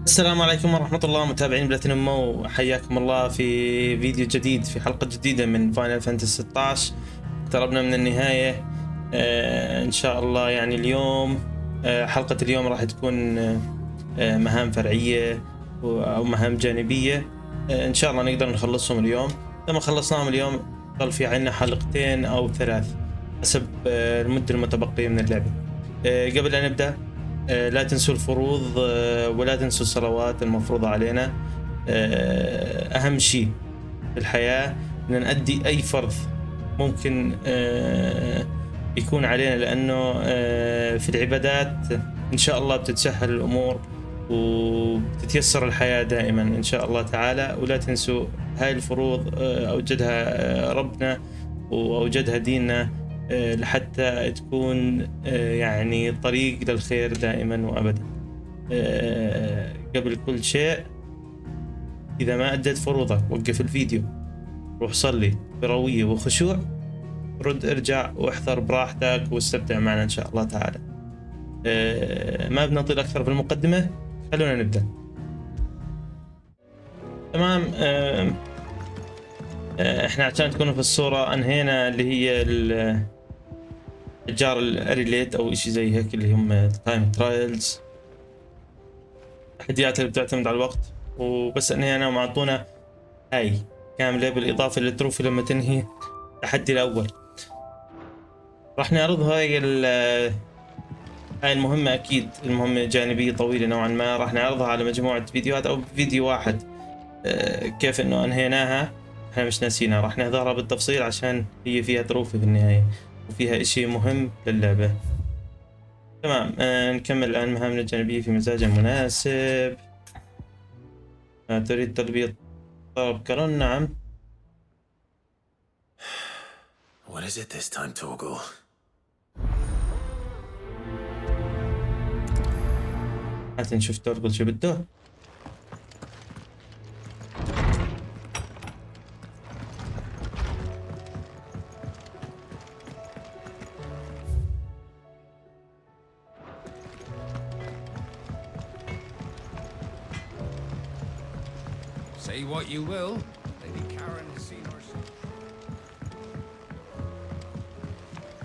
السلام عليكم ورحمة الله متابعين بلاتينومو، حياكم الله في فيديو جديد، في حلقة جديدة من فاينل فانتسي 16. اقتربنا من النهاية إن شاء الله. يعني اليوم حلقة اليوم راح تكون مهام فرعية أو مهام جانبية. إن شاء الله نقدر نخلصهم اليوم. لما خلصناهم اليوم ضل في عنا حلقتين أو ثلاث حسب المدة المتبقية من اللعبة. قبل أن نبدأ لا تنسوا الفروض ولا تنسوا الصلوات المفروضة علينا. أهم شيء في الحياة أن نؤدي أي فرض ممكن يكون علينا، لأنه في العبادات إن شاء الله بتتسهل الأمور وبتتيسر الحياة دائما إن شاء الله تعالى. ولا تنسوا هاي الفروض أوجدها ربنا وأوجدها ديننا لحتى تكون يعني طريق للخير دائما وأبدا. قبل كل شيء، إذا ما أديت فروضك وقف الفيديو، روح صلي بروية وخشوع، رد ارجع واحضر براحتك واستمتع معنا إن شاء الله تعالى. ما بنطيل أكثر في المقدمة، خلونا نبدأ. تمام. احنا عشان تكونوا في الصورة انهينا اللي هي الجار الاريليت او اشي زي هيك، اللي هم تايم ترايلز، التحديات اللي بتعتمد على الوقت. وبس انهينا ومعطونا هاي كاملة بالاضافة للتروفي لما تنهي التحدي الاول. راح نعرض هاي المهمة، اكيد المهمة جانبية طويلة نوعا ما، راح نعرضها على مجموعة فيديوهات او فيديو واحد. كيف انه انهيناها احنا مش ناسينها، راح نحضرها بالتفصيل عشان هي فيها تروفي في النهاية وفيها اشي مهم للعبة. تمام. نكمل الان مهامنا الجانبية في مزاج مناسب. تريد تلبية طلب كرون؟ نعم. What is it this time, Torgal? حتى نشوف تورغل شو بده. Say what you will, Lady Karen has seen herself.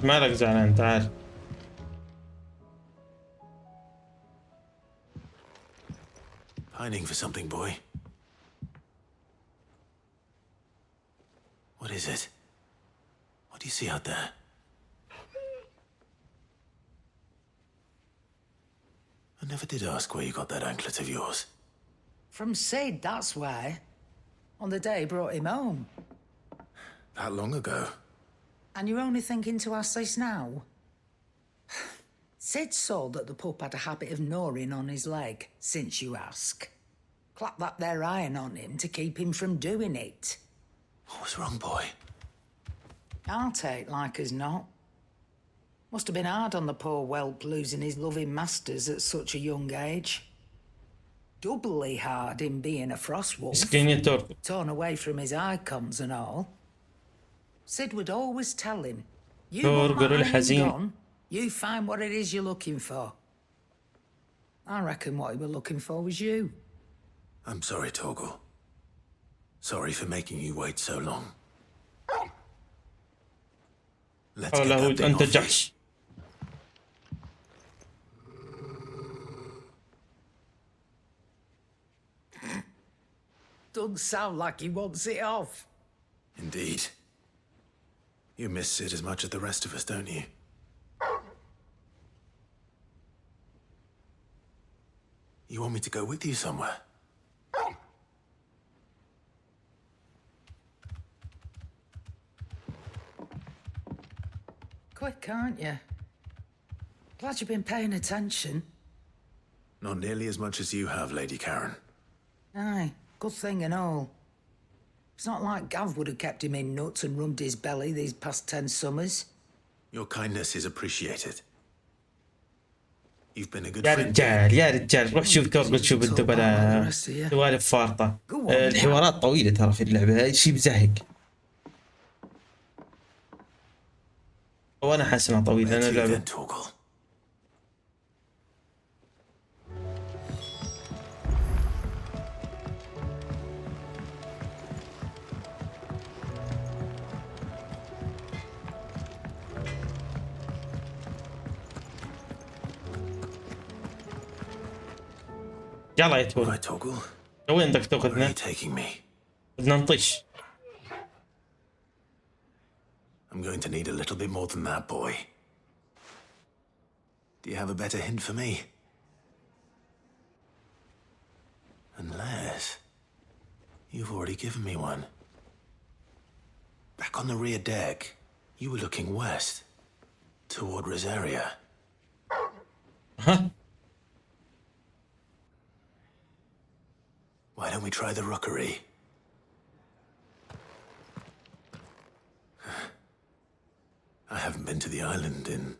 مالك زعلان؟ تعال. Pining for something, boy. What is it? What do you see out there? I never did ask where you got that anklet of yours. From Sid, that's why. On the day he brought him home. That long ago? And you're only thinking to ask this now? Sid saw that the pup had a habit of gnawing on his leg, since you ask. Clap that there iron on him to keep him from doing it. What was wrong, boy? I'll take like as not. Must have been hard on the poor whelp losing his loving masters at such a young age. Doubly hard in being a frostwolf, مسكين يا تورغل. torn away from his icons and all. Sid would always tell him, you تورغل want that iron الحزين. gone, you find what it is you're looking for. I reckon what he was looking for was you. I'm sorry, Torgal. Sorry for making you wait so long. Let's قال get له that thing أنت off you. جحش. Doesn't sound like he wants it off. Indeed. You miss Sid as much as the rest of us, don't you? You want me to go with you somewhere? Quick, aren't you? Glad you've been paying attention. Not nearly as much as you have, Lady Karen. Aye, good thing and all. It's not like Gav would have kept him in nuts and rubbed his belly these past 10 summers. Your kindness is appreciated. You've been a good يا friend. رجال يا رجال، روح شوف تورغل شو بده بلا سوالف فارطة. الحوارات طويلة ترى في اللعبة، شي بزهق. وانا حاسس انها طويلة انا اللعبة. قال يا All تول. right, Toggle. وين بدك Where are تاخذنا؟ you taking me? بدنا نطش. I'm going to need a little bit more than that, boy. Do you have a better hint for me? Unless you've already given me one. Back on the rear deck, you were looking west, toward Rosaria. Huh? Why don't we try the rookery? I haven't been to the island in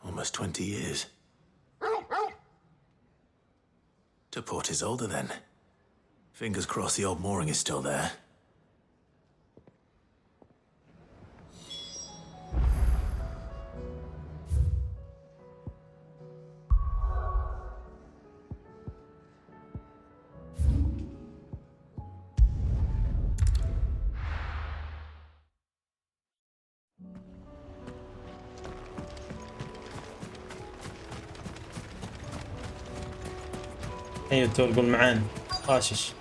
almost 20 years. To Port Isolde, then. Fingers crossed the old mooring is still there. ايوه تول قول معانا طاشش.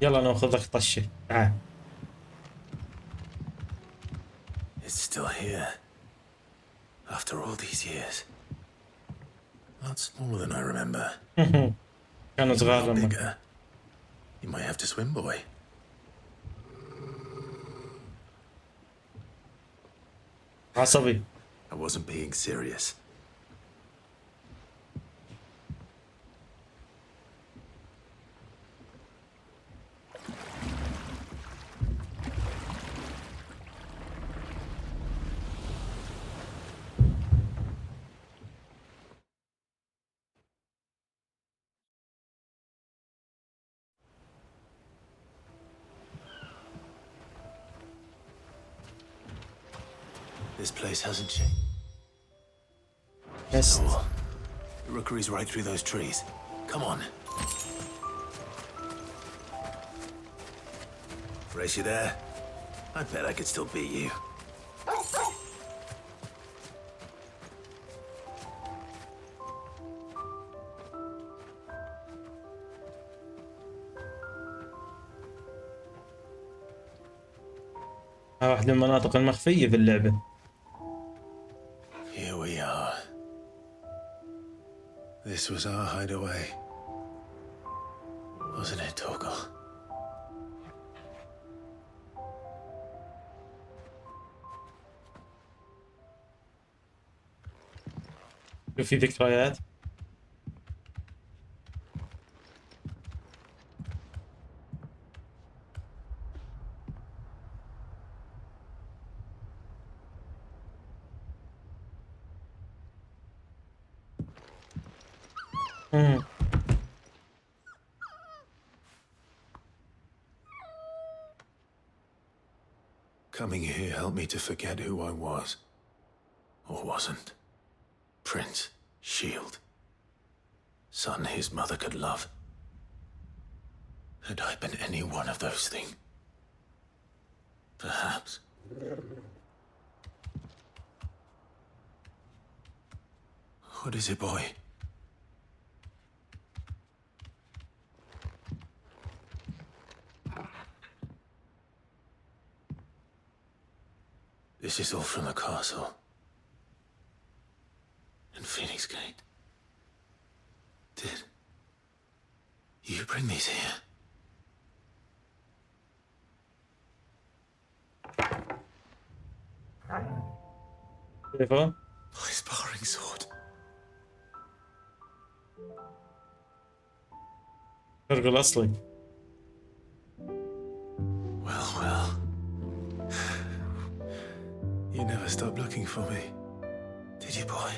يلا ناخذك طشه تعال. It's still here. After all these years. Not smaller than I remember. كانوا A صغار lot لما bigger. You might have to swim, boy. عصبي. I wasn't being serious. This place hasn't changed. Yes. So, the rookery's right through those trees. Come on. Race you there? I bet I could still beat you. واحدة من المناطق المخفية في اللعبة. Here we are. This was our hideaway. Wasn't it, Torgal? شوف في ذكريات. Coming here helped me to forget who I was. Or wasn't. Prince, Shield. Son his mother could love. Had I been any one of those things? Perhaps. What is it, boy? This is all from the castle. And Phoenix Gate. Did you bring these here? تليفون. My sparring sword. الفرق الأصلي. Well. You never stopped looking for me, did you, boy?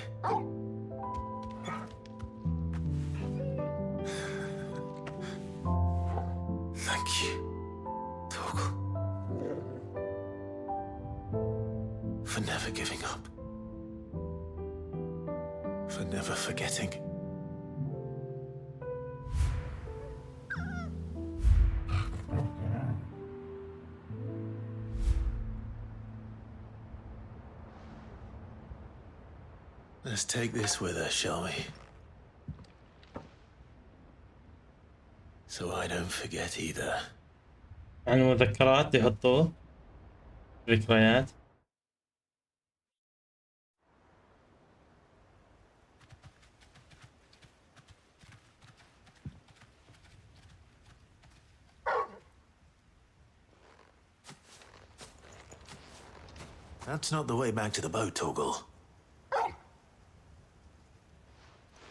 Thank you, Torgal. For never giving up. For never forgetting. Let's take this with us, shall we? So I don't forget either. عن المذكرات يحطوه ذكريات. That's not the way back to the boat, Torgal.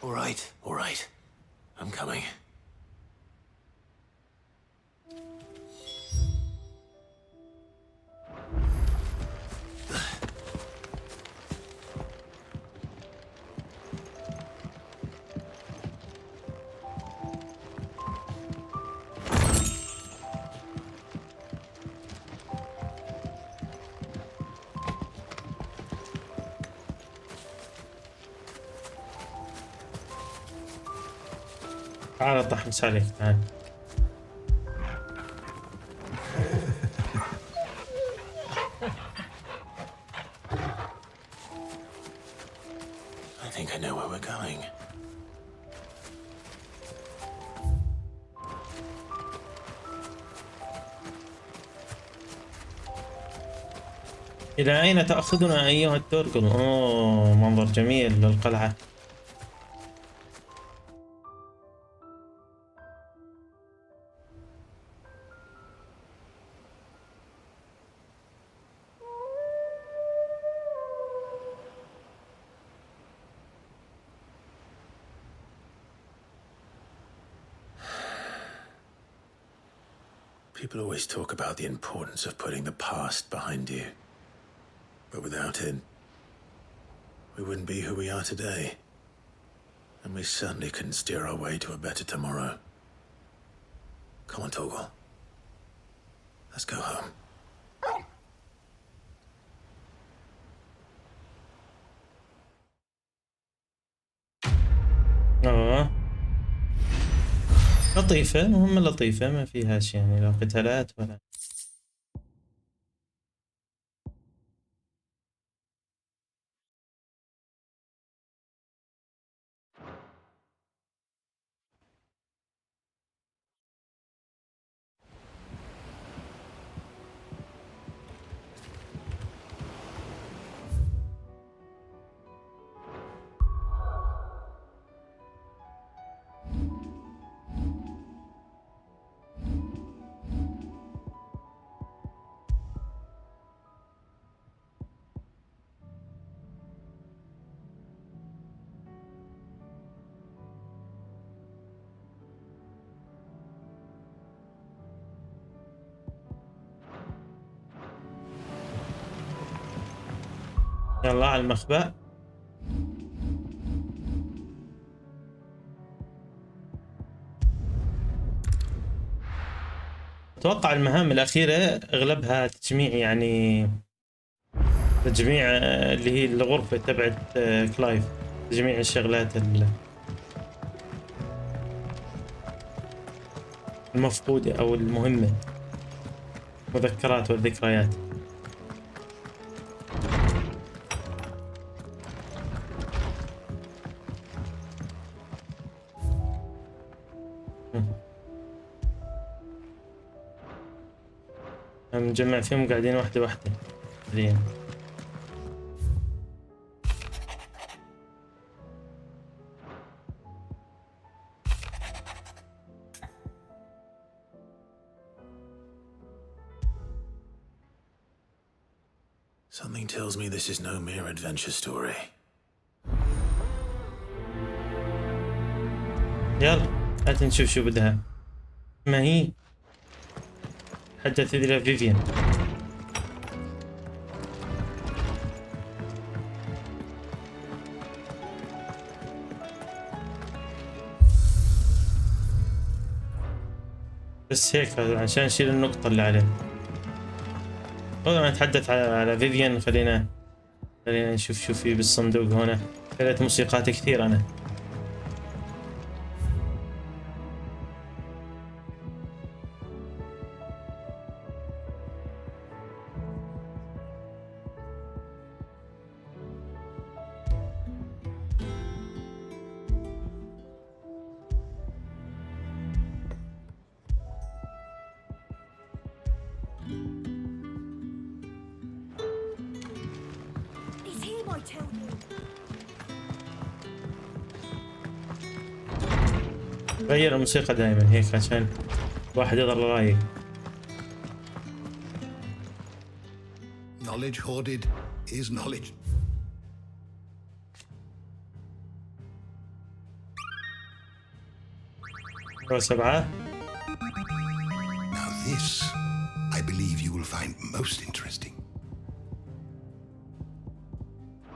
All right. I'm coming. تعال اطحن عليك تعال. I think I know where we're going. إلى أين تأخذنا أيها التورغل؟ أوه منظر جميل للقلعة. People always talk about the importance of putting the past behind you. But without it, we wouldn't be who we are today. And we certainly couldn't steer our way to a better tomorrow. Come on, Torgal. Let's go home. لطيفة، مهمة لطيفة ما فيهاش يعني لا قتالات ولا. يلا على المخبأ. أتوقع المهام الأخيرة أغلبها تجميع يعني تجميع اللي هي الغرفة تبعت كلايف، تجميع الشغلات المفقودة أو المهمة، مذكرات والذكريات. نجمع فيهم قاعدين واحدة واحدة حاليا. Something tells me this is no mere adventure story. يلا هات نشوف شو بدها. ما هي حدث إلى فيفيان. بس هيك عشان نشيل النقطة اللي عليه. قبل ما نتحدث على فيفيان خلينا نشوف شو في بالصندوق هنا. خليت موسيقات كثير أنا. غير الموسيقى دائما هيك عشان الواحد يضل رايق. Knowledge hoarded is knowledge. سبعة. Now this, I believe you will find most interesting.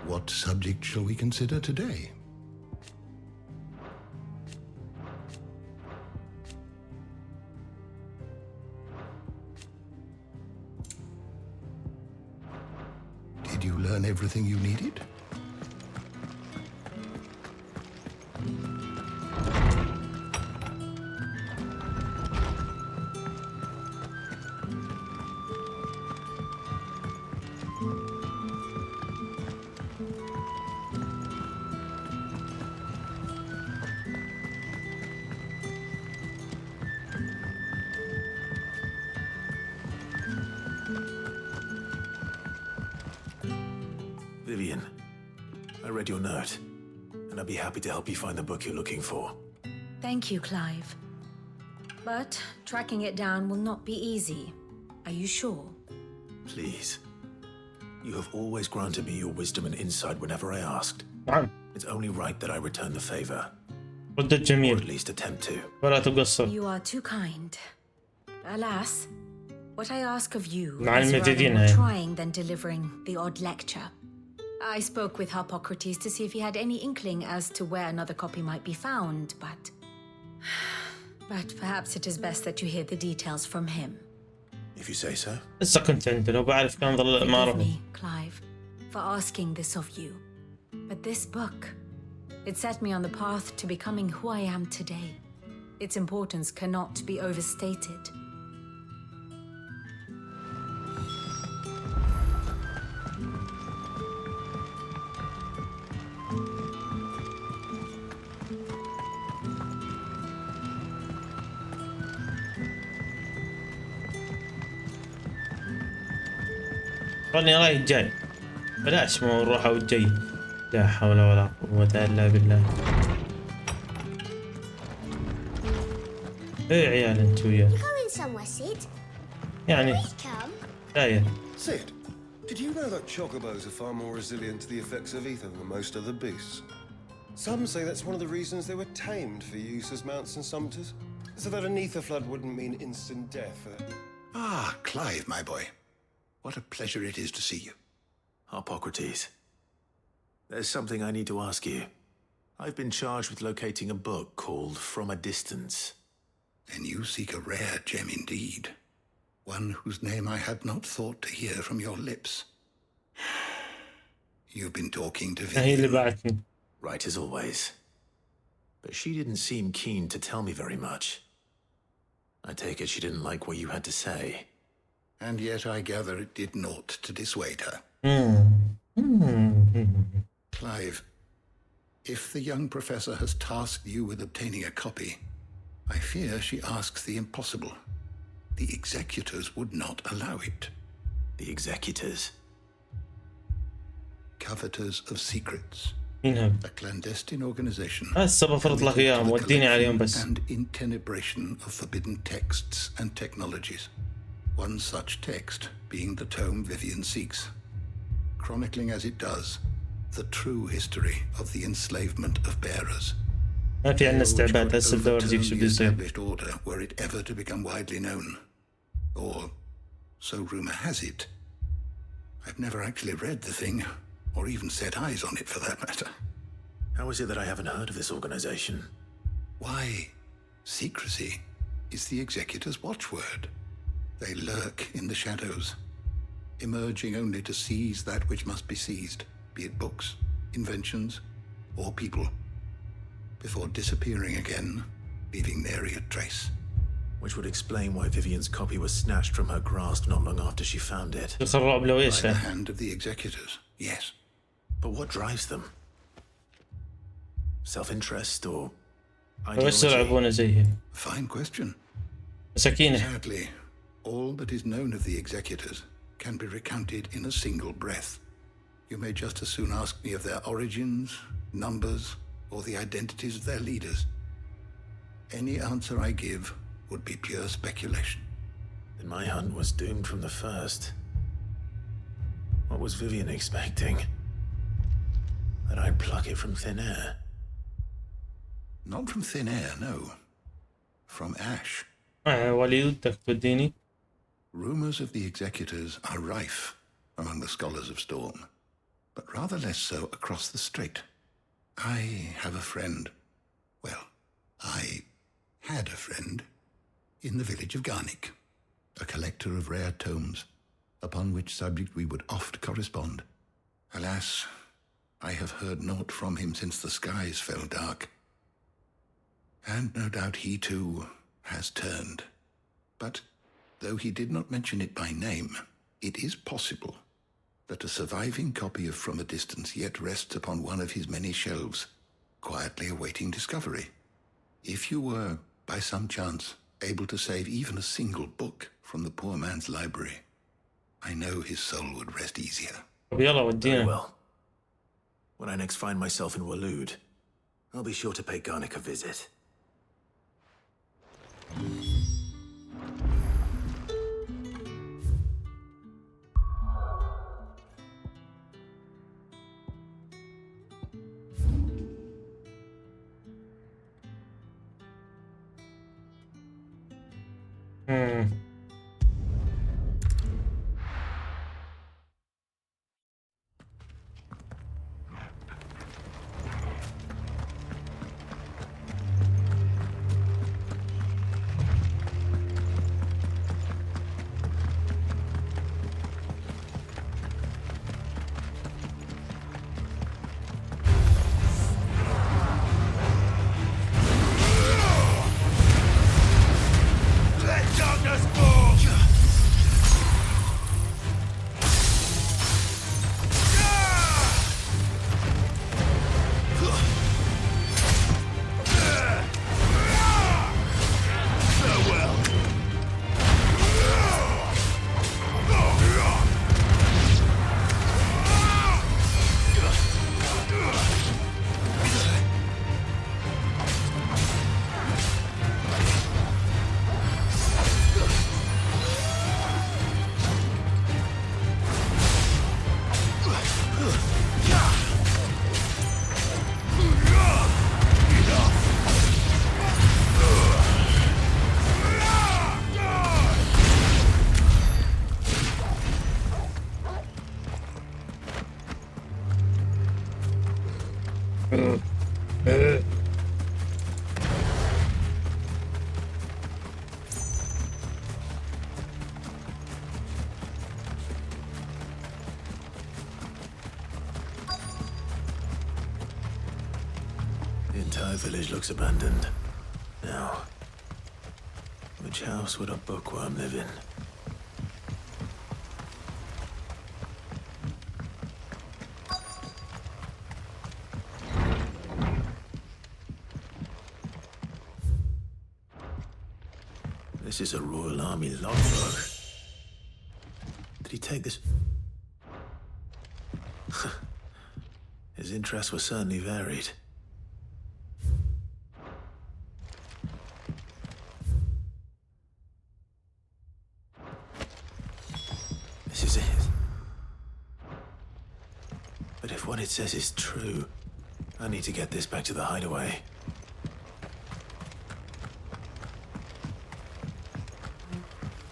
What subject shall we consider today? Did you learn everything you needed? Vivian, I read your note, and I'd be happy to help you find the book you're looking for. Thank you, Clive. But tracking it down will not be easy. Are you sure? Please. You have always granted me your wisdom and insight whenever I asked. نعم. It's only right that I return the favor, ردة or at جميل least attempt to. ولا تقصر. You are too kind. Alas, what I ask of you مع is rather المديدين more هاي. trying than delivering the odd lecture. I spoke with Hippocrates to see if he had any inkling as to where another copy might be found, but perhaps it is best that you hear the details from him. If you say so. لسه كنت عنده لو بعرف كان ظل ما Forgive رحت. me, Clive, for asking this of you. But this book, it set me on the path to becoming who I am today. Its importance cannot be overstated. خلني رايح جاي. بلاش مو نروح او جاي. لا حول ولا قوة الا بالله. ايه عيال انتو وياه. Going somewhere, Sid? يعني Please come. داير. Sid, did you know that chocobos are far more resilient to the effects of ether than most other beasts? Some say that's one of the reasons they were tamed for use as mounts and sumpters, so that an ether flood wouldn't mean instant death. Ah, Clive, my boy. What a pleasure it is to see you. Hippocrates. There's something I need to ask you. I've been charged with locating a book called From a Distance. Then you seek a rare gem indeed. One whose name I had not thought to hear from your lips. You've been talking to هي اللي Vivian. بعتني. Right as always. But she didn't seem keen to tell me very much. I take it she didn't like what you had to say. And yet I gather it did naught to dissuade her. Clive, if the young professor has tasked you with obtaining a copy, I fear she asks the impossible. The executors would not allow it. The executors. Coveters of secrets. ينهب. A clandestine organization. هسه بفرض لك اياهم وديني عليهم بس. And intenebration of forbidden texts and technologies. One such text being the tome Vivian seeks, chronicling as it does the true history of the enslavement of bearers. ما في عندنا استعباد هسه بدور اديك شو The بده يصير. established order were it ever to become widely known. Or, so rumor has it. I've never actually read the thing, or even set eyes on it for that matter. How is it that I haven't heard of this organization? Why, secrecy is the executor's watchword. They lurk in the shadows, emerging only to seize that which must be seized, be it books, inventions, or people, before disappearing again, leaving nary a trace. Which would explain why Vivian's copy was snatched from her grasp not long after she found it. يخرب له By ايش the hand of the executors, yes. But what drives them? Self-interest or وش ideology? يلعبونه زي هيك. Fine question. مساكينه. Sadly, all that is known of the executors can be recounted in a single breath. You may just as soon ask me of their origins, numbers, or the identities of their leaders. Any answer I give would be pure speculation. Then my hunt was doomed from the first. What was Vivian expecting? That I'd pluck it from thin air? Not from thin air, no. From ash. وليد بدك توديني؟ Rumors of the executors are rife among the scholars of Storm, but rather less so across the strait. I have a friend. Well, I had a friend in the village of Garnick, a collector of rare tomes, upon which subject we would oft correspond. Alas, I have heard naught from him since the skies fell dark. And no doubt he too has turned. But though he did not mention it by name, it is possible that a surviving copy of From a Distance yet rests upon one of his many shelves, quietly awaiting discovery. If you were, by some chance, able to save even a single book from the poor man's library, I know his soul would rest easier. يلا Very ودينا. well. When I next find myself in Waloed, I'll be sure to pay Garnick a visit. The entire village looks abandoned. Now, which house would a bookworm live in? This is a Royal Army logbook. Did he take this? His interests were certainly varied. This is it. But if what it says is true, I need to get this back to the hideaway.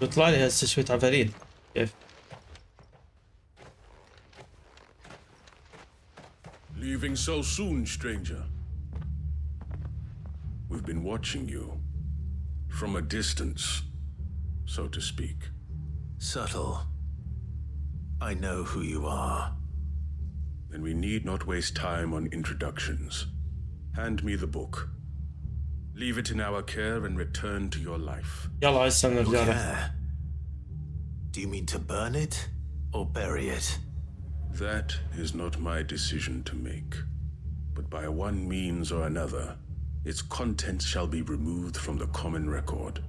بيطلع لي هسه شوية عفاريت. كيف؟ Leaving so soon, stranger? We've been watching you. From a distance, so to speak. Subtle. I know who you are. Then we need not waste time on introductions. Hand me the book. Leave it in our care and return to your life. يلا هسه بنرجع له. Care? Do you mean to burn it or bury it? That is not my decision to make. But by one means or another, its contents shall be removed from the common record.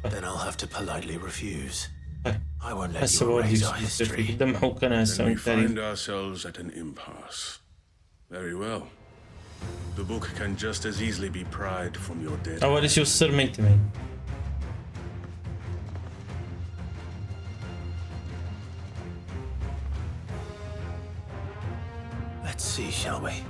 Then I'll have to politely refuse. I won't let هسه you بودي erase our يصير في history. قدام حوك انا هسه Then we من التاريخ. find ourselves at an impasse. Very well. The book can just as easily be pried from your dead. اول شيء السر ما ينتمي. Let's see, shall we?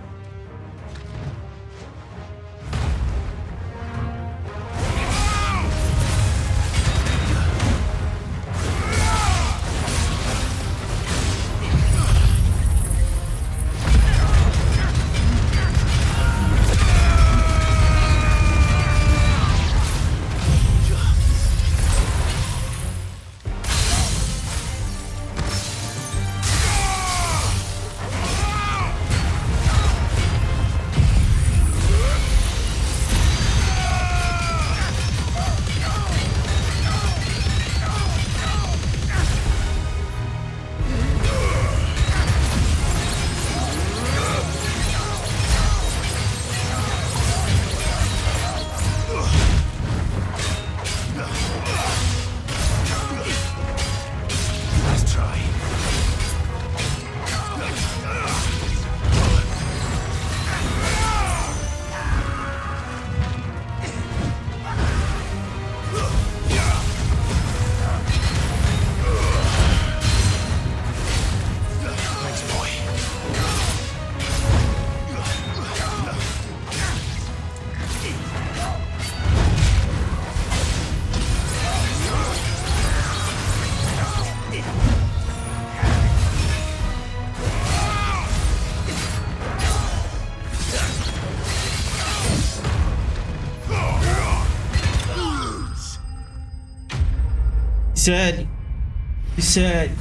يسالي يسالي.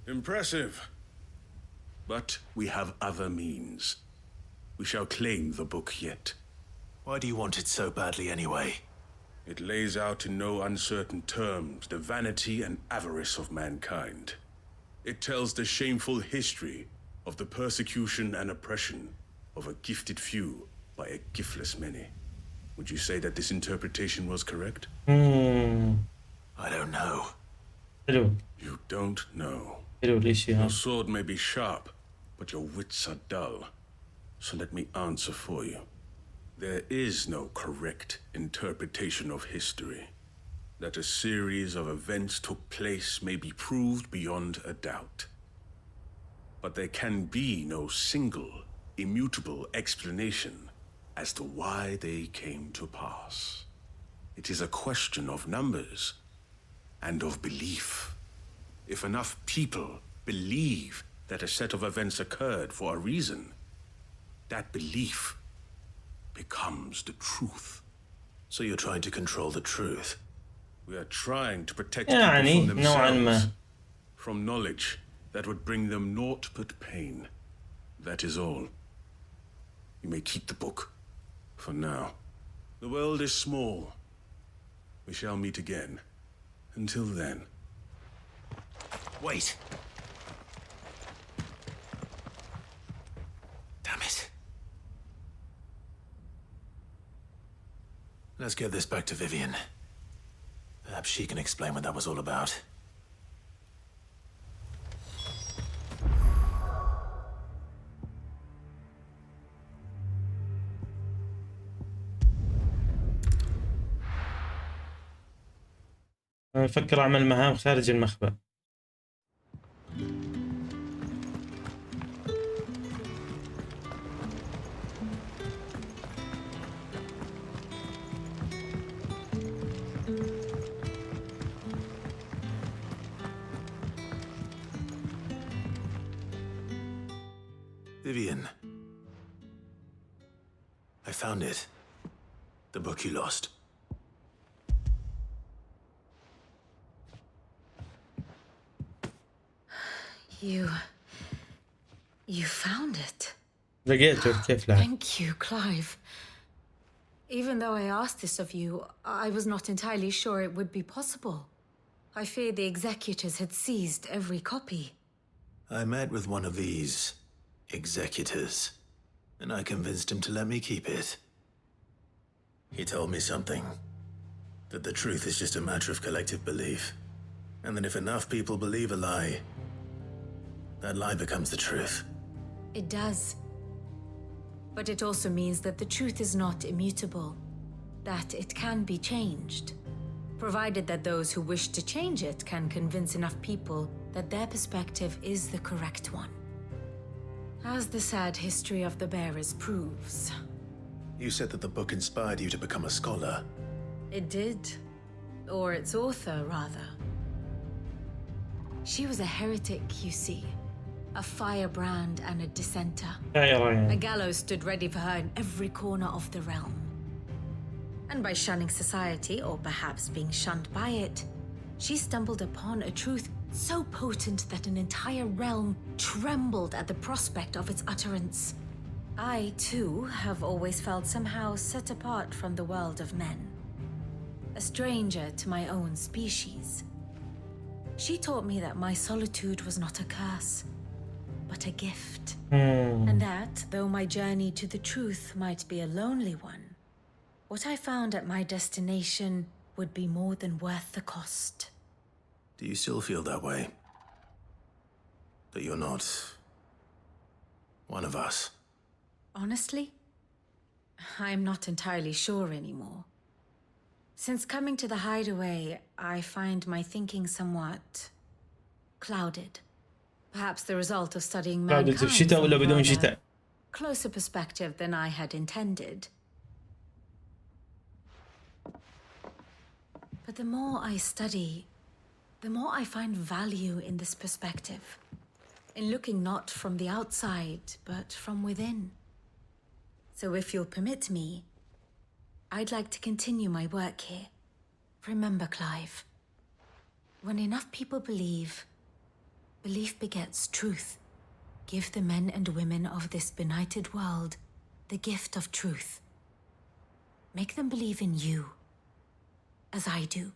Impressive. But we have other means. We shall claim the book yet. Why do you want it so badly anyway? It lays out in no uncertain terms the vanity and avarice of mankind. It tells the shameful history of the persecution and oppression of a gifted few by a giftless many. Would you say that this interpretation was correct? I don't know. حلو You don't know. حلو الاشي Your هذا. sword may be sharp, but your wits are dull. So let me answer for you. There is no correct interpretation of history. That a series of events took place may be proved beyond a doubt. But there can be no single, immutable explanation as to why they came to pass. It is a question of numbers and of belief. If enough people believe that a set of events occurred for a reason, that belief becomes the truth. So you're trying to control the truth? We are trying to protect يعني people from نوعا themselves, ما. from knowledge that would bring them naught but pain. That is all. You may keep the book, for now. The world is small. We shall meet again. Until then. Wait! Damn it. Let's get this back to Vivian. Perhaps she can explain what that was all about. أنا أفكر أعمل مهام خارج المخبأ. Vivian. I found it. The book you lost. You found it. لقيته كيف لا. Thank you, Clive. Even though I asked this of you, I was not entirely sure it would be possible. I feared the executors had seized every copy. I met with one of these executors, and I convinced him to let me keep it. He told me something. That the truth is just a matter of collective belief. And that if enough people believe a lie, that lie becomes the truth. It does. But it also means that the truth is not immutable. That it can be changed. Provided that those who wish to change it can convince enough people that their perspective is the correct one. As the sad history of the bearers proves. You said that the book inspired you to become a scholar. It did. Or its author, rather. She was a heretic, you see. A firebrand and a dissenter. A gallows stood ready for her in every corner of the realm. And by shunning society, or perhaps being shunned by it, she stumbled upon a truth so potent that an entire realm trembled at the prospect of its utterance. I, too, have always felt somehow set apart from the world of men. A stranger to my own species. She taught me that my solitude was not a curse, but a gift. And that, though my journey to the truth might be a lonely one, what I found at my destination would be more than worth the cost. Do you still feel that way? That you're not one of us? Honestly, I'm not entirely sure anymore. Since coming to the hideaway, I find my thinking somewhat clouded. Perhaps the result of studying mankind في شتاء ولا بدون from a شتاء؟ closer perspective than I had intended. But the more I study, the more I find value in this perspective. In looking not from the outside, but from within. So if you'll permit me, I'd like to continue my work here. Remember, Clive, when enough people believe, belief begets truth. Give the men and women of this benighted world the gift of truth. Make them believe in you, as I do.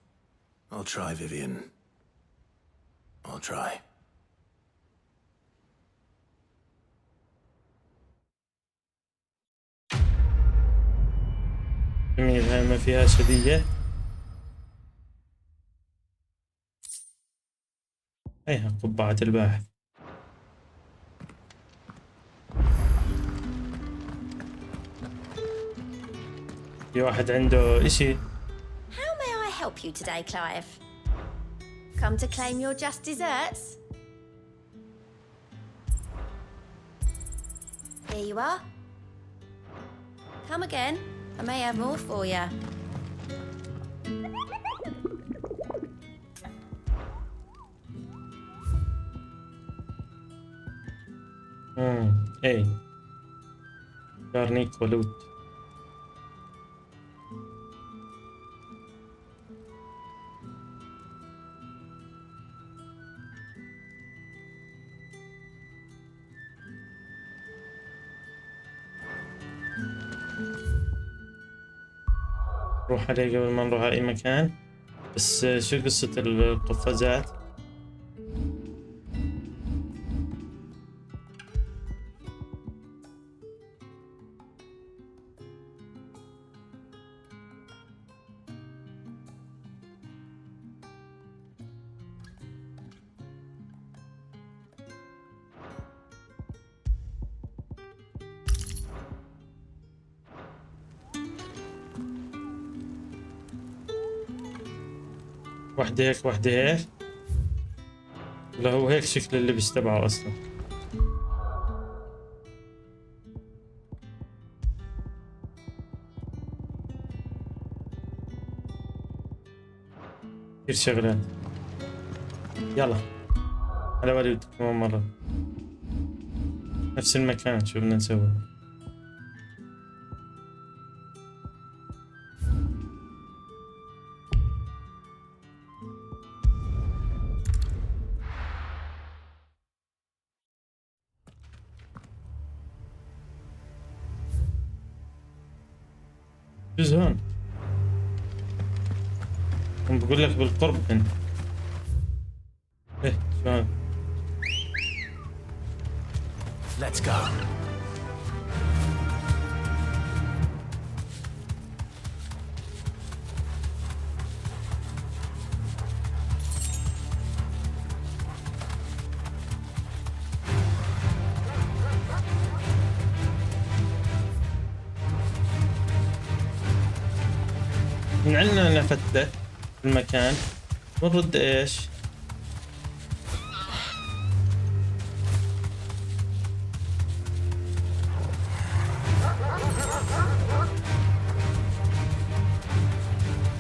I'll try, Vivian. I'll try. جميل، هاي ما فيها شدية. هيها قبعة الباحث. في واحد عنده إشي. How may I help you today, Clive? Come to claim your just desserts? Here you are. Come again. I may have more for you. ايه كارنيك ولوت. نروح عليه قبل ما نروح أي مكان. بس شو قصة القفازات؟ واحدة هيك واحدة هيك. لا هو هيك شكل اللبس تبعه أصلا. كثير شغلات. يلا على وليد كمان مرة. نفس المكان، شو بدنا نسوي؟ جوز هون. هم بقول لك بالقرب هنا. ايه شو هذا؟ Let's go. من عندنا نفتة في المكان ونرد ايش؟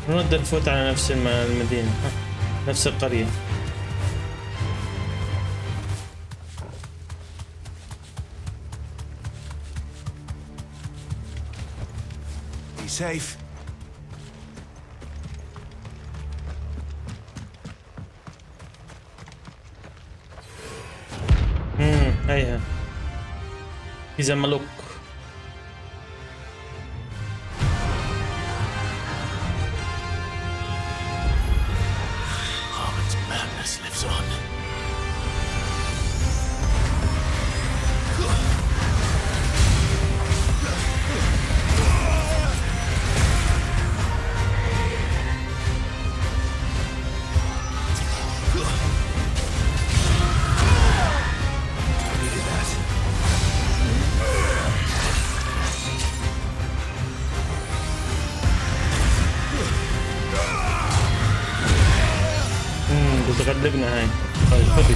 نرد نفوت على نفس المدينة، نفس القرية. Be safe. هيها إذا ملوك. Harmon's madness lives on. بتغلبنا هاي. طيب خذي.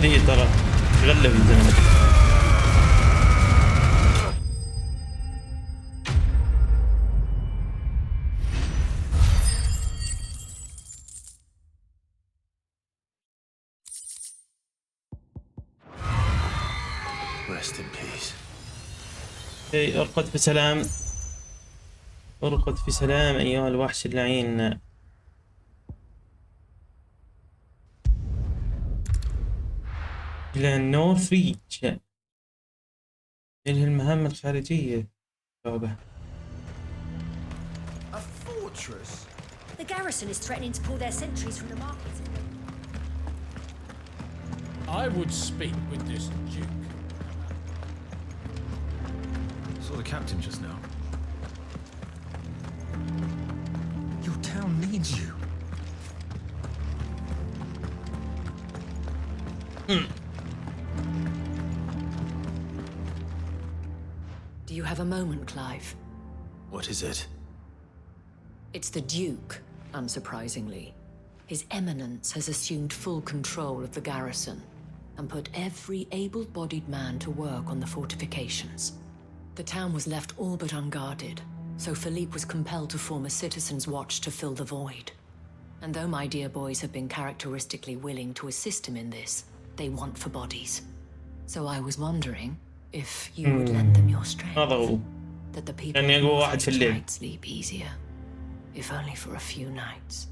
ذي ترى غلب الزمن. Rest in peace. ارقد في سلام. ارقد في سلام أيها الوحش اللعين. إلى نورث ريتش. إلى المهام الخارجية. جوابه. A fortress? The garrison is threatening to pull their sentries from the market. I would speak with this duke. Saw the captain just now. Your town needs you. Do you have a moment, Clive? What is it? It's the Duke, unsurprisingly. His Eminence has assumed full control of the garrison and put every able-bodied man to work on the fortifications. The town was left all but unguarded, so Philippe was compelled to form a citizens' watch to fill the void. And though my dear boys have been characteristically willing to assist him in this, they want for bodies. So I was wondering if you would lend them your strength, that the people might sleep easier, if only for a few nights.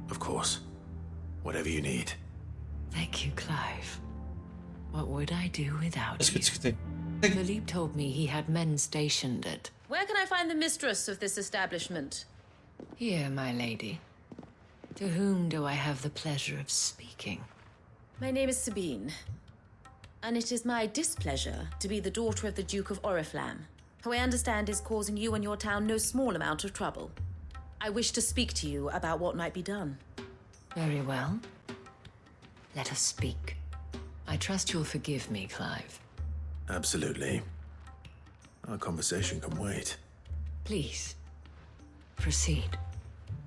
Of course. Whatever you need. Thank you, Clive. What would I do without you? Philippe told me he had men stationed at... Where can I find the mistress of this establishment? Here, my lady. To whom do I have the pleasure of speaking? My name is Sabine, and it is my displeasure to be the daughter of the Duke of Oriflamme, who I understand is causing you and your town no small amount of trouble. I wish to speak to you about what might be done. Very well. Let us speak. I trust you'll forgive me, Clive. Absolutely. Our conversation can wait. Please, proceed.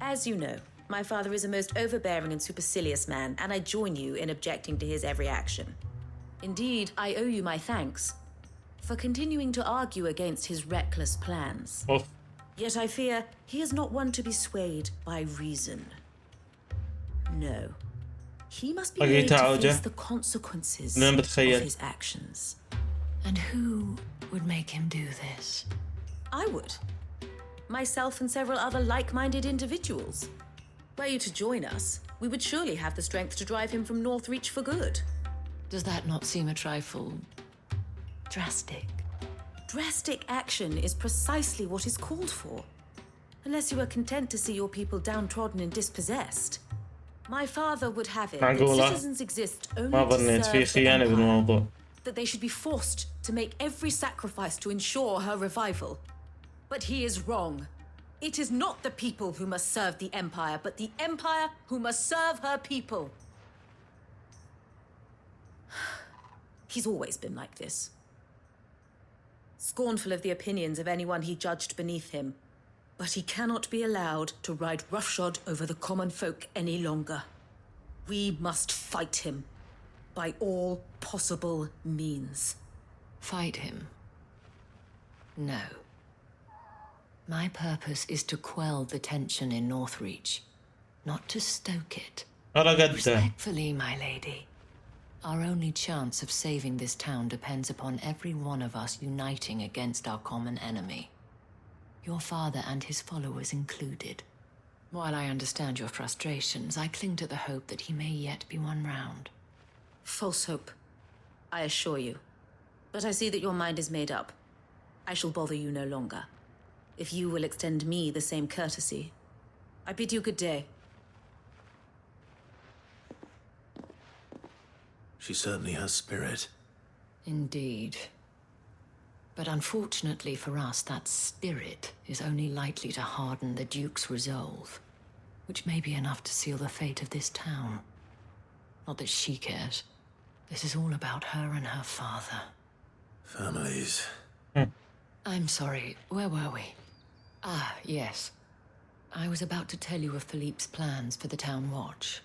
As you know, my father is a most overbearing and supercilious man, and I join you in objecting to his every action. Indeed, I owe you my thanks for continuing to argue against his reckless plans. Yet I fear he is not one to be swayed by reason. No. He must be made to face the consequences of his actions. And who would make him do this? I would. Myself and several other like-minded individuals. Were you to join us, we would surely have the strength to drive him from Northreach for good. Does that not seem a trifle... drastic? Drastic action is precisely what is called for. Unless you are content to see your people downtrodden and dispossessed. My father would have it that citizens exist only to serve the Empire, that they should be forced to make every sacrifice to ensure her revival. But he is wrong. It is not the people who must serve the Empire, but the Empire who must serve her people. He's always been like this. Scornful of the opinions of anyone he judged beneath him. But he cannot be allowed to ride roughshod over the common folk any longer. We must fight him by all possible means. Fight him? No. My purpose is to quell the tension in Northreach, not to stoke it. Respectfully, my lady. Our only chance of saving this town depends upon every one of us uniting against our common enemy. Your father and his followers included. While I understand your frustrations, I cling to the hope that he may yet be won round. False hope, I assure you. But I see that your mind is made up. I shall bother you no longer. If you will extend me the same courtesy, I bid you good day. She certainly has spirit. Indeed. But unfortunately for us, that spirit is only likely to harden the Duke's resolve, which may be enough to seal the fate of this town. Not that she cares. This is all about her and her father. Families. I'm sorry, where were we? Ah, yes. I was about to tell you of Philippe's plans for the town watch.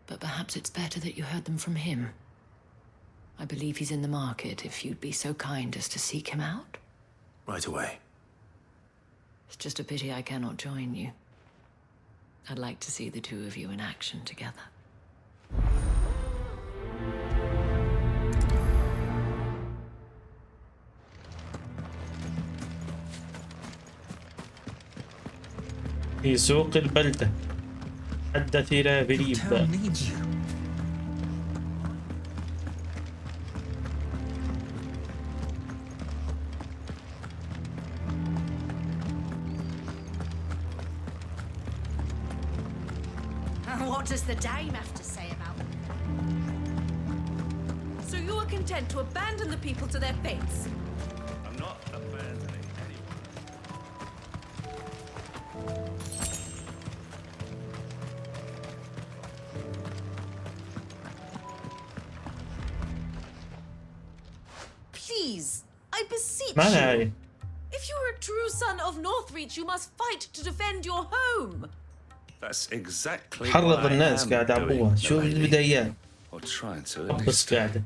but perhaps it's better that you heard them from him. I believe he's in the market, if you'd be so kind as to seek him out. Right away. It's just a pity I cannot join you. I'd like to see the two of you in action together. في سوق البلدة حدث إلى بريب. What does the dame have to say about it? So you are content to abandon the people to their fates? I'm not abandoning anyone. Please, I beseech ما you. نعرف. If you are a true son of Northreach, you must fight to defend your home. That's exactly حرض what I الناس am قاعد عبوها. doing, شو milady. البدايات؟ Or trying to, at بس least. قاعدة.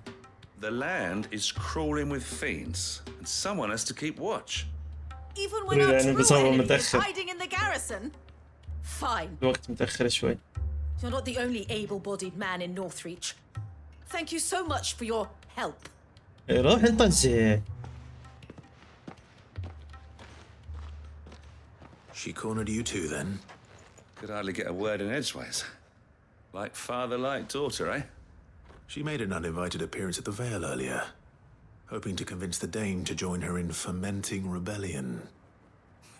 The land is crawling with fiends, and someone has to keep watch. Even when our يعني true بصور enemy is متأخر. hiding in the garrison? Fine. الوقت متأخر شوي. You're not the only able-bodied man in Northreach. Thank you so much for your help. روح انطنسي. She cornered you too, then? Could hardly get a word in edgeways. Like father, like daughter, eh? She made an uninvited appearance at the Vale earlier, hoping to convince the Dame to join her in fomenting rebellion.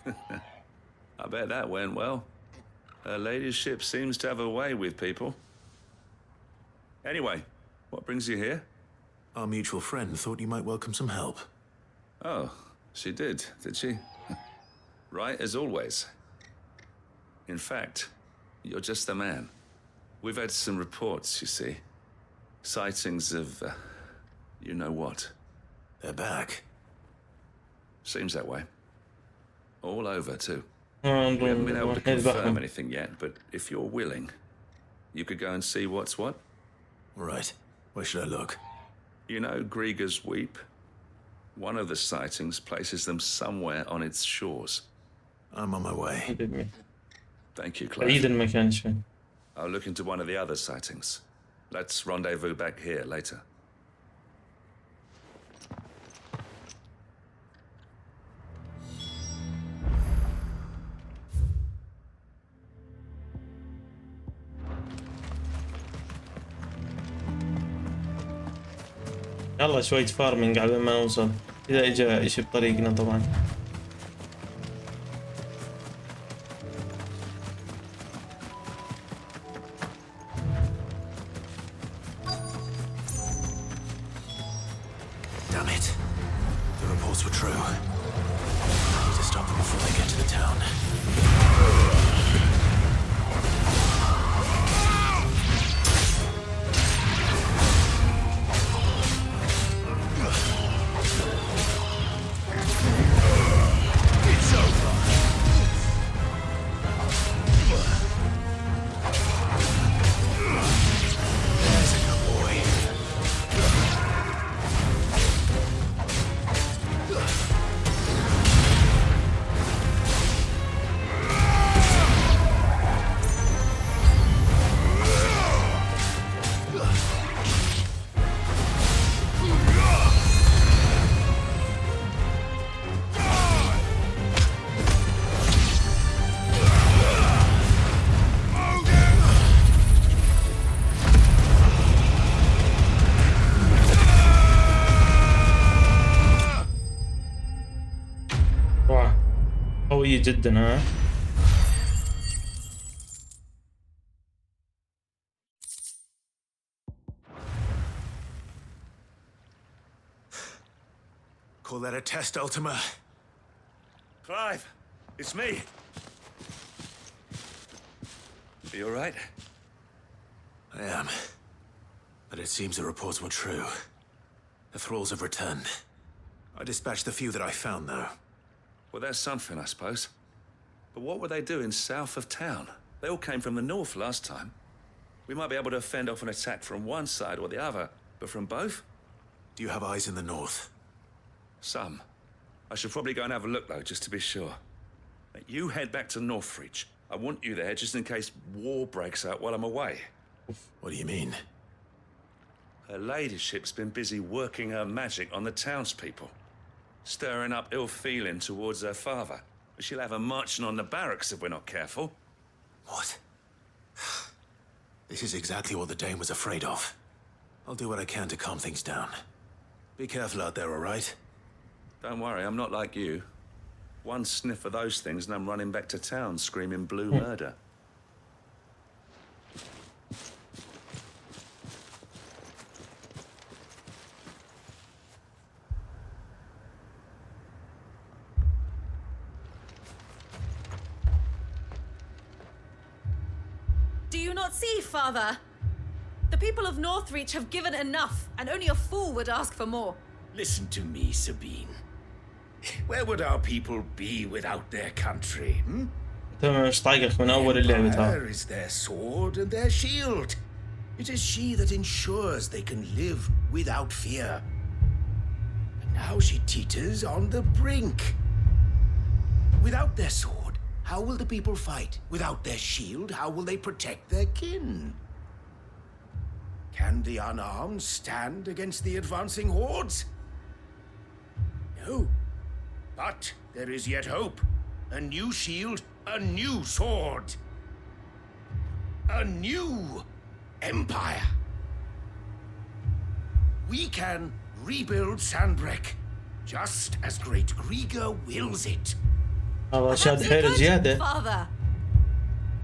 I bet that went well. Her ladyship seems to have a way with people. Anyway, what brings you here? Our mutual friend thought you might welcome some help. Oh, she did she? Right as always. In fact, you're just the man. We've had some reports, you see. Sightings of, you know what. They're back. Seems that way. All over, too. We haven't been able to confirm anything yet, but if you're willing, you could go and see what's what. Right. Where should I look? You know Grieger's Weep? One of the sightings places them somewhere on its shores. I'm on my way. Thank you, بعيد Clive. المكان شوي. I'll look into one of the other sightings. Let's rendezvous back here later. يلا شوية فارمنج على ما نوصل. إذا إجا إشي بطريقنا طبعا. Damn it. The reports were true. I need to stop them before they get to the town. قوية جدا ها. Call that a test, Ultima? Clive, it's me. You all right? I am. But it seems the reports were true. The thralls have returned. I dispatched the few that I found, though. Well, that's something, I suppose. But what were they doing south of town? They all came from the north last time. We might be able to fend off an attack from one side or the other, but from both? Do you have eyes in the north? Some. I should probably go and have a look, though, just to be sure. You head back to Northreach. I want you there just in case war breaks out while I'm away. What do you mean? Her ladyship's been busy working her magic on the townspeople, stirring up ill feeling towards her father. She'll have her marching on the barracks if we're not careful. What? This is exactly what the Dane was afraid of. I'll do what I can to calm things down. Be careful out there, all right? Don't worry, I'm not like you. One sniff of those things and I'm running back to town screaming blue murder. Do you not see, Father? The people of Northreach have given enough, and only a fool would ask for more. Listen to me, Sabine. Where would our people be without their country, hmm? Empire is their sword and their shield. It is she that ensures they can live without fear. And now she teeters on the brink. Without their sword, how will the people fight? Without their shield, how will they protect their kin? Can the unarmed stand against the advancing hordes? No. But there is yet hope. A new shield, a new sword. A new empire. We can rebuild Sandbreck, just as great Grieger wills it. Father,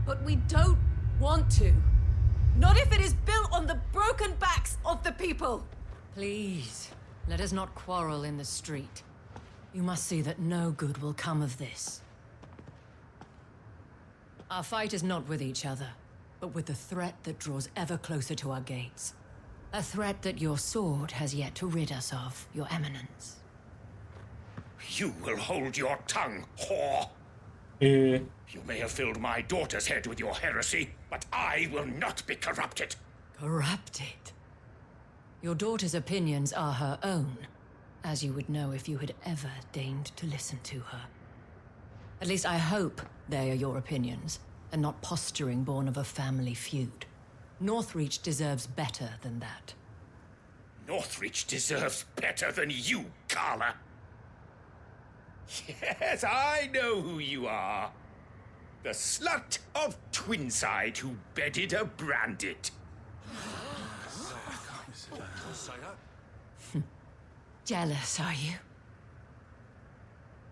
but we don't want to. Not if it is built on the broken backs of the people. Please, let us not quarrel in the street. You must see that no good will come of this. Our fight is not with each other, but with the threat that draws ever closer to our gates. A threat that your sword has yet to rid us of, Your Eminence. You will hold your tongue, whore. You may have filled my daughter's head with your heresy, but I will not be corrupted. Corrupted? Your daughter's opinions are her own, as you would know if you had ever deigned to listen to her. At least I hope they are your opinions, and not posturing born of a family feud. Northreach deserves better than that. Northreach deserves better than you, Carla. Yes, I know who you are. The slut of Twinside who bedded a Brandit. Jealous, are you?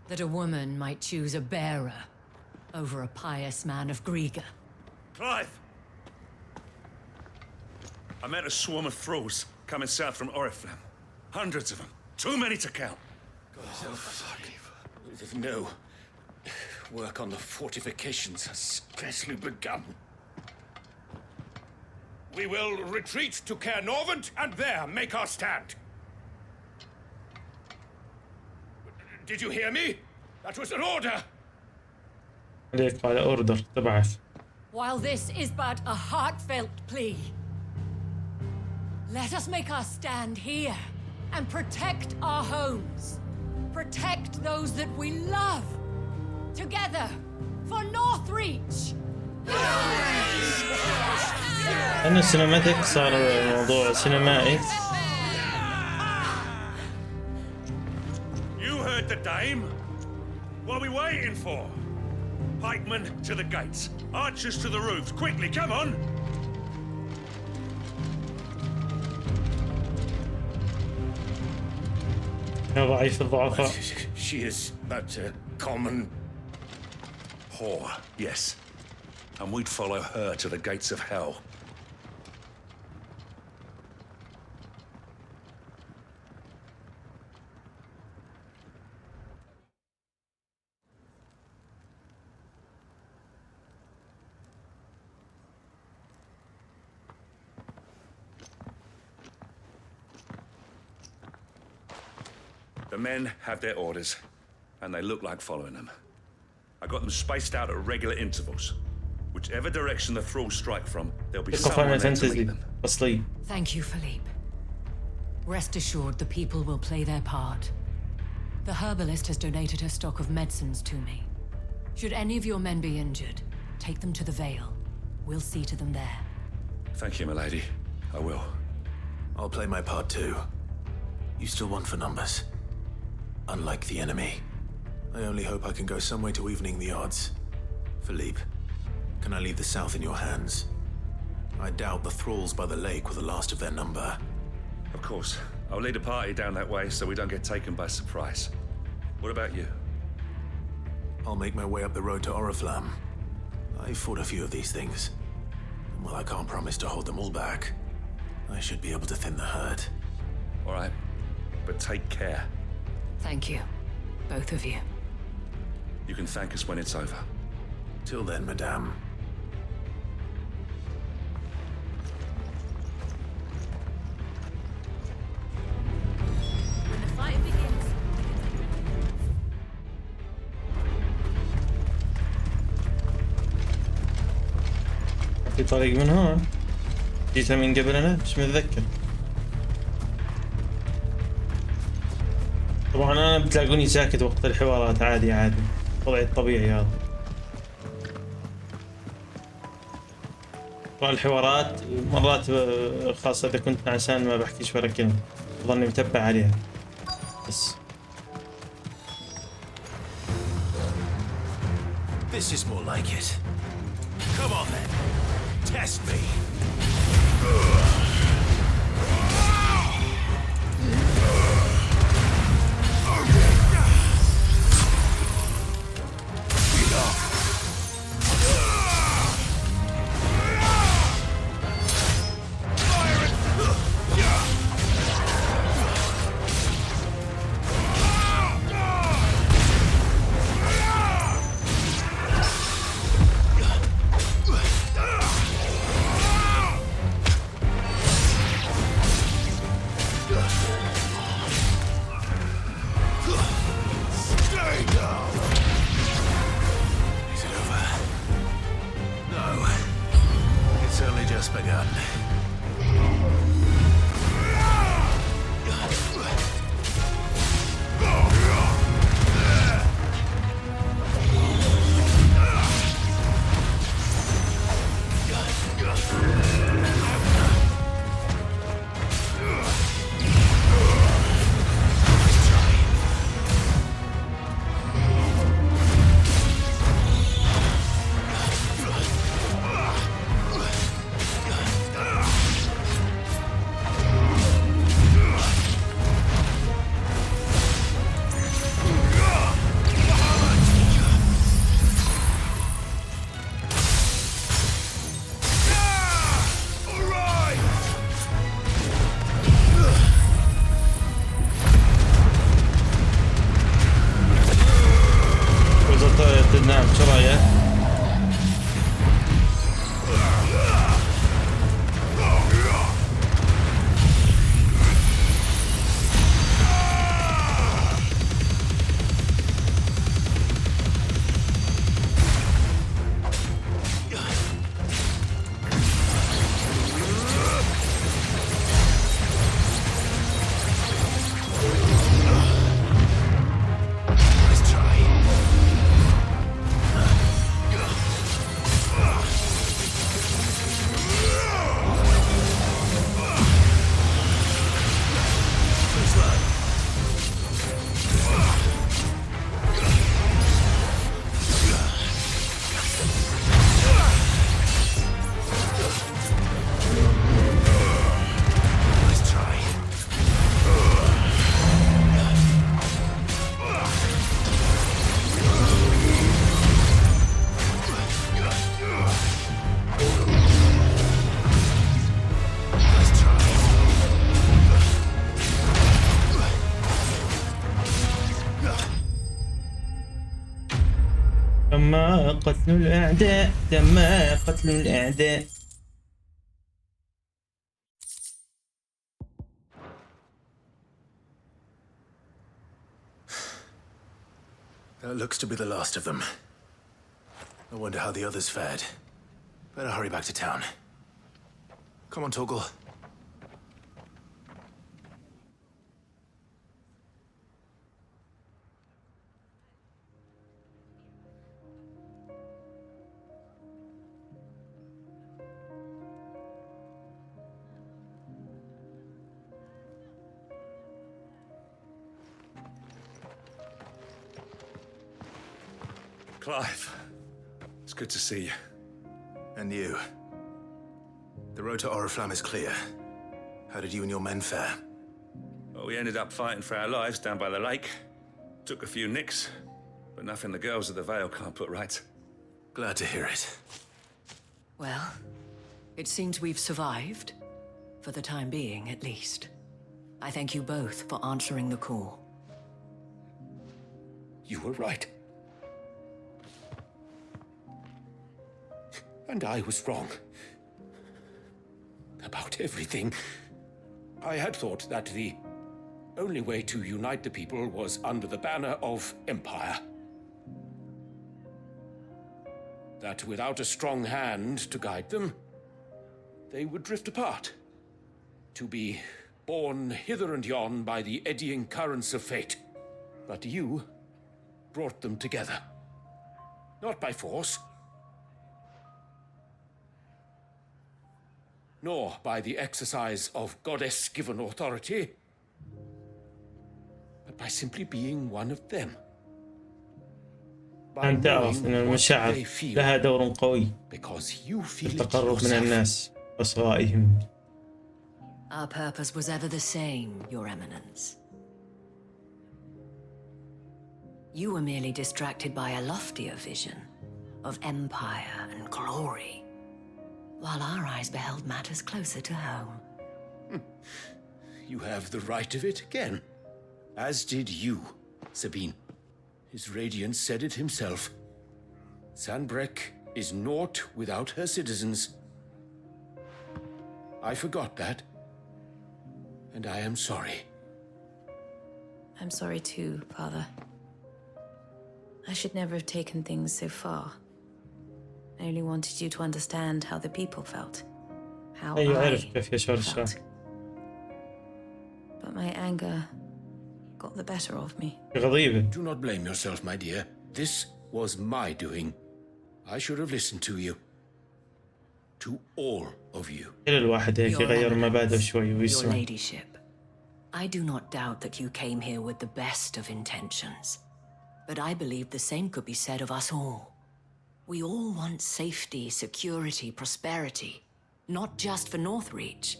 That a woman might choose a bearer over a pious man of Grieger. Clive! I met a swarm of thralls coming south from Oriflamme. Hundreds of them. Too many to count. No. Work on the fortifications has scarcely begun. We will retreat to Caer Norvent and there make our stand. Did you hear me? That was an order. While this is but a heartfelt plea, let us make our stand here and protect our homes. Protect those that we love. Together for Northreach. أنا السينماتيك صار موضوع سينمائي. You heard the dame. What are we waiting for? Pikemen to the gates, archers to the roofs. Quickly, come on! يا ضعيف الضعفاء. She is but a common whore, yes. And we'd follow her to the gates of hell. The men have their orders, and they look like following them. I got them spaced out at regular intervals. We're Whichever direction the thralls strike from, there'll be تلقى someone فاينل there to meet فانتسي them. أصلي. Thank you, Philippe. Rest assured the people will play their part. The herbalist has donated her stock of medicines to me. Should any of your men be injured, take them to the Vale. We'll see to them there. Thank you, milady. I will. I'll play my part too. You still want for numbers. Unlike the enemy. I only hope I can go some way to evening the odds. Philippe, can I leave the south in your hands? I doubt the thralls by the lake were the last of their number. Of course. I'll lead a party down that way so we don't get taken by surprise. What about you? I'll make my way up the road to Oriflamme. I fought a few of these things. And while I can't promise to hold them all back, I should be able to thin the herd. All right. But take care. Thank you, both of you. You can thank us when it's over. Till then, madame. When the fight begins. في طريق من هون. جيتها من قبل أنا مش متذكر. طبعا أنا بتلاقوني ساكت وقت الحوارات عادي عادي. وضعي الطبيعي هذا. الحوارات مرات خاصة إذا كنت نعسان ما بحكيش ولا كلمة. أظني متبع عليها. بس. This is more like it. Come on then. Test me. نعم شو رايك؟ تم قتل الأعداء، تم قتل الأعداء. That looks to be the last of them. I wonder how the others fared. Better hurry back to town. Come on, Torgal. Clive, it's good to see you. And you. The road to Oriflamme is clear. How did you and your men fare? Well, we ended up fighting for our lives down by the lake. Took a few nicks, but nothing the girls of the Vale can't put right. Glad to hear it. Well, it seems we've survived. For the time being, at least. I thank you both for answering the call. You were right. And I was wrong. About everything. I had thought that the only way to unite the people was under the banner of empire. That without a strong hand to guide them, they would drift apart. To be borne hither and yon by the eddying currents of fate. But you brought them together. Not by force, nor by the exercise of goddess-given authority, but by simply being one of them. أن تعرف أن المشاعر لها دور قوي في التقرب من الناس وصغائهم. Our purpose was ever the same, Your Eminence. You were merely distracted by a loftier vision of empire and glory, while our eyes beheld matters closer to home. You have the right of it again. As did you, Sabine. His radiance said it himself. Sanbreque is naught without her citizens. I forgot that. And I am sorry. I'm sorry too, Father. I should never have taken things so far. I only wanted you to understand how the people felt. How I felt. But my anger got the better of me. Do not blame yourself, my dear. This was my doing. I should have listened to you. To all of you. Your ladyship, I do not doubt that you came here with the best of intentions. But I believe the same could be said of us all. We all want safety, security, prosperity. Not just for Northreach,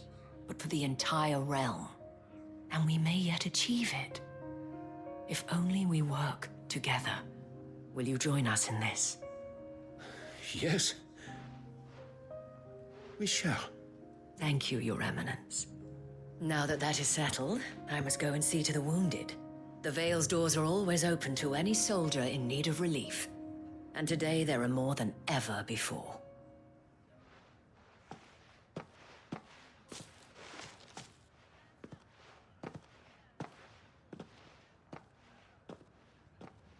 but for the entire realm. And we may yet achieve it. If only we work together. Will you join us in this? Yes. We shall. Thank you, Your Eminence. Now that that is settled, I must go and see to the wounded. The Vale's doors are always open to any soldier in need of relief. And today there are more than ever before.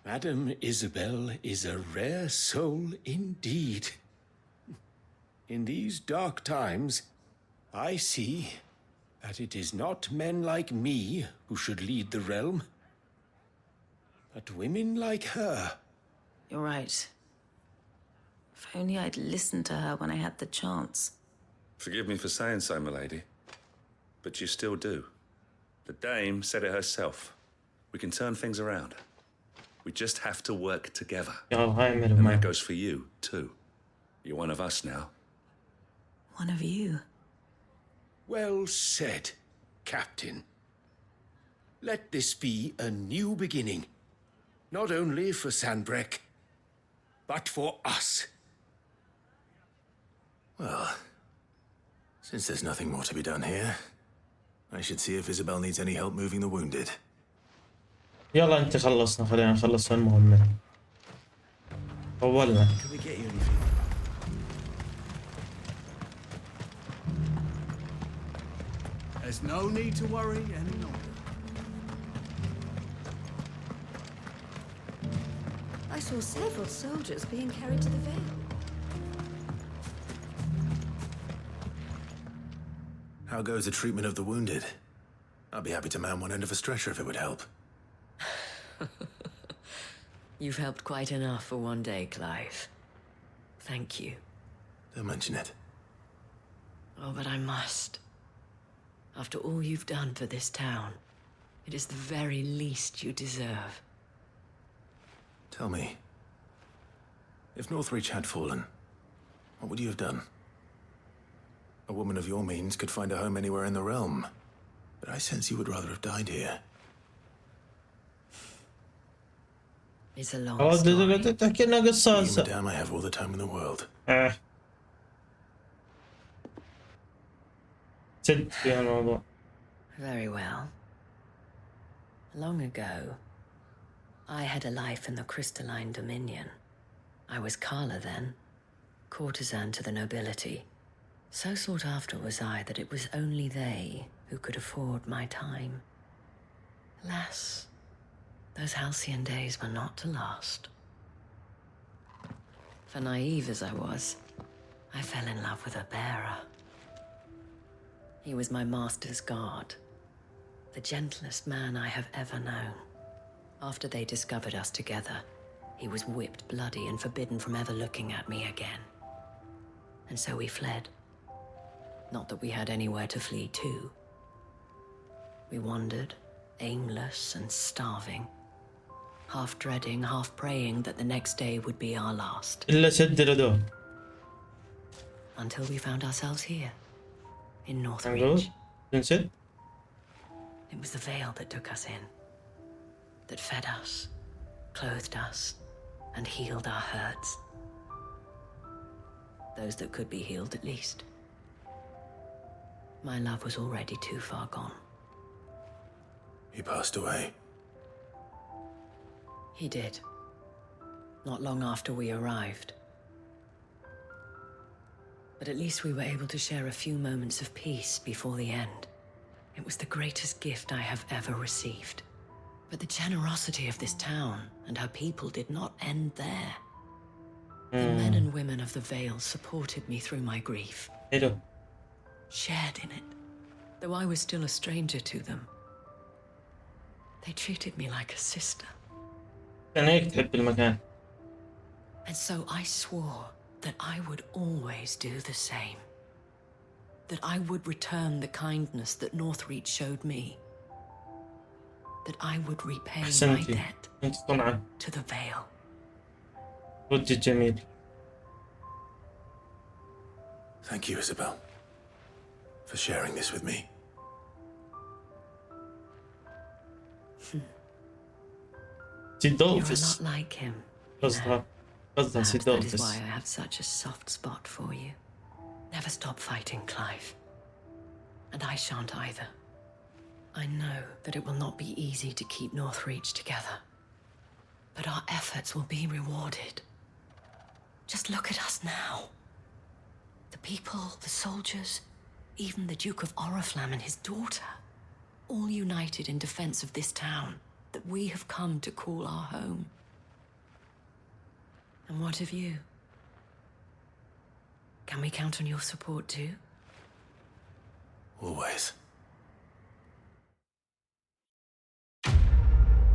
Madame Isabel is a rare soul indeed. In these dark times, I see that it is not men like me who should lead the realm, but women like her. You're right. If only I'd listened to her when I had the chance. Forgive me for saying so, my lady, but you still do. The dame said it herself. We can turn things around. We just have to work together. And that goes for you, too. You're one of us now. One of you. Well said, Captain. Let this be a new beginning. Not only for Sanbreque, but for us. Well, since there's nothing more to be done here, I should see if Isabel needs any help moving the wounded. يلا انت خلصنا خلينا نخلص المهمة. طولنا. There's no need to worry any longer. I saw several soldiers being carried to the Vale. How goes the treatment of the wounded? I'll be happy to man one end of a stretcher if it would help. You've helped quite enough for one day, Clive. Thank you. Don't mention it. Oh, but I must. After all you've done for this town, it is the very least you deserve. Tell me, if Northreach had fallen, what would you have done? A woman of your means could find a home anywhere in the realm, but I sense you would rather have died here. It's a long story. تحكي لنا قصة. Madame, I have all the time in the world. سد في الموضوع. Very well. Long ago, I had a life in the crystalline dominion. I was Carla then, courtesan to the nobility. So sought after was I that it was only they who could afford my time. Alas, those halcyon days were not to last. For naive as I was, I fell in love with a bearer. He was my master's guard, the gentlest man I have ever known. After they discovered us together, he was whipped bloody and forbidden from ever looking at me again. And so we fled. Not that we had anywhere to flee to. We wandered, aimless and starving, half dreading, half praying that the next day would be our last. Until we found ourselves here, in Northreach. It was the veil that took us in, that fed us, clothed us, and healed our hurts. Those that could be healed, at least. My love was already too far gone. He passed away. He did. Not long after we arrived. But at least we were able to share a few moments of peace before the end. It was the greatest gift I have ever received. But the generosity of this town and her people did not end there. The men and women of the Vale supported me through my grief. Hello. Shared in it, though I was still a stranger to them. They treated me like a sister. And so I swore that I would always do the same. That I would return the kindness that Northreach showed me. That I would repay my debt to the Vale. Thank you, Isabel, for sharing this with me. You're not like him. Perhaps that is why I have such a soft spot for you. Never stop fighting, Clive. And I shan't either. I know that it will not be easy to keep Northreach together. But our efforts will be rewarded. Just look at us now. The people, the soldiers, even the Duke of Oriflamme and his daughter, all united in defense of this town that we have come to call our home. And what of you? Can we count on your support too? Always.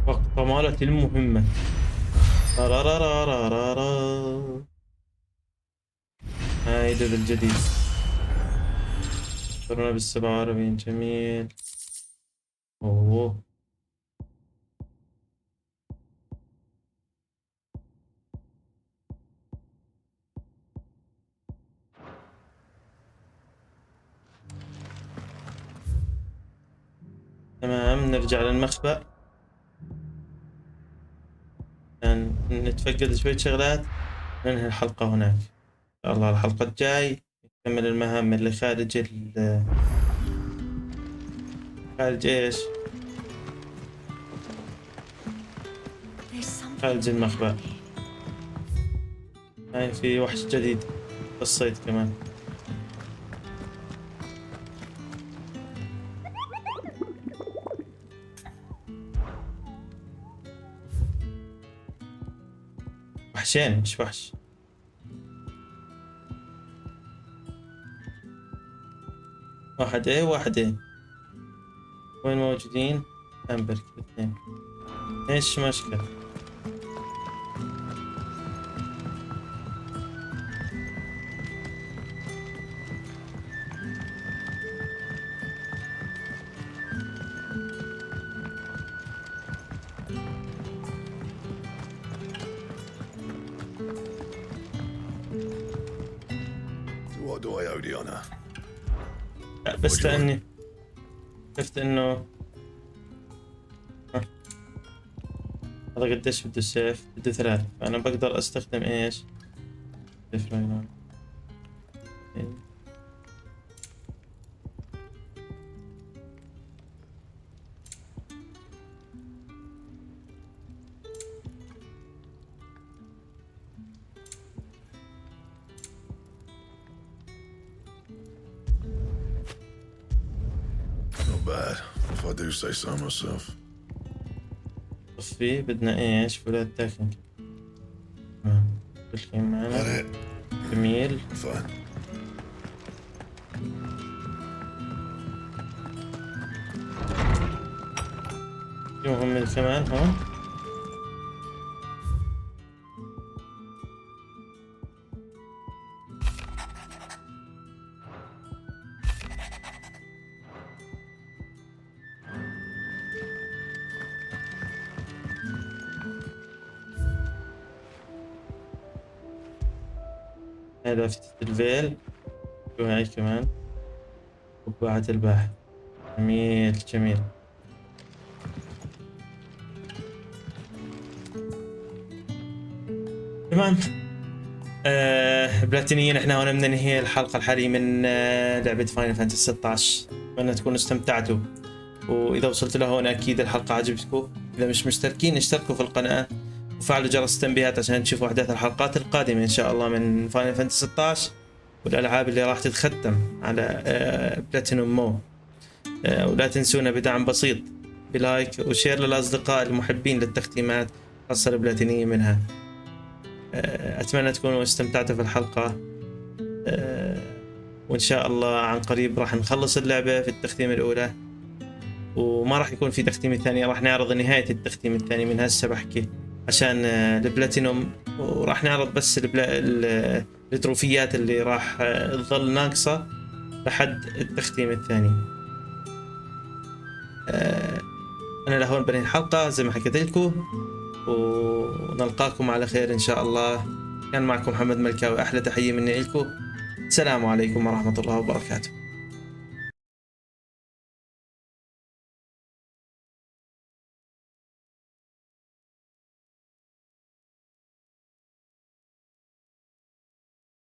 وقت مالت المهمة. هاي ليفل جديد. صرنا بال47 جميل. اوه. تمام، نرجع للمخبأ. نتفقد شوية شغلات، ننهي الحلقة هناك. إن شاء الله الحلقة الجاي نكمل المهام اللي خارج خارج ايش؟ خارج المخبأ. هاي في وحش جديد بالصيد كمان. وحشين مش وحش. واحد ايه واحد ايه. وين موجودين؟ امبرك الاثنين. ايش مشكلة؟ What do I owe the honor? بس لاني شفت انه هذا قديش بده سيف؟ بده 3، فانا بقدر استخدم ايش؟ سيف راينر. Not bad, if I do say so myself. في بدنا ايش؟ فول اتاكينج. تختيم معنا. جميل. في مهمة كمان هون. هذا فتة الفيل وهاي كمان قبعة البحر. جميل جميل. تمام. بلاتينيين احنا هون بننهي الحلقة الحالية من لعبة فاينل فانتسي 16. اتمنى تكونوا استمتعتوا، واذا وصلت لهون اكيد الحلقة عجبتكم. اذا مش مشتركين اشتركوا في القناة وفعلوا جرس التنبيهات عشان تشوفوا احداث الحلقات القادمة ان شاء الله من فاينل فانتسي 16 والالعاب اللي راح تتختم على بلاتينوم مو. ولا تنسونا بدعم بسيط بلايك وشير للاصدقاء المحبين للتختيمات خاصة البلاتينية منها. اتمنى تكونوا استمتعتوا في الحلقة، وان شاء الله عن قريب راح نخلص اللعبة في التختيم الاولى، وما راح يكون في تختيم الثانية. راح نعرض نهاية التختيم الثاني من هسه بحكي عشان البلاتينوم، وراح نعرض بس التروفيات اللي راح تظل ناقصة لحد التختيم الثاني. أنا لهون بنهي الحلقة زي ما حكيت لكم، ونلقاكم على خير إن شاء الله. كان معكم محمد ملكاوي، أحلى تحية مني لكم. السلام عليكم ورحمة الله وبركاته.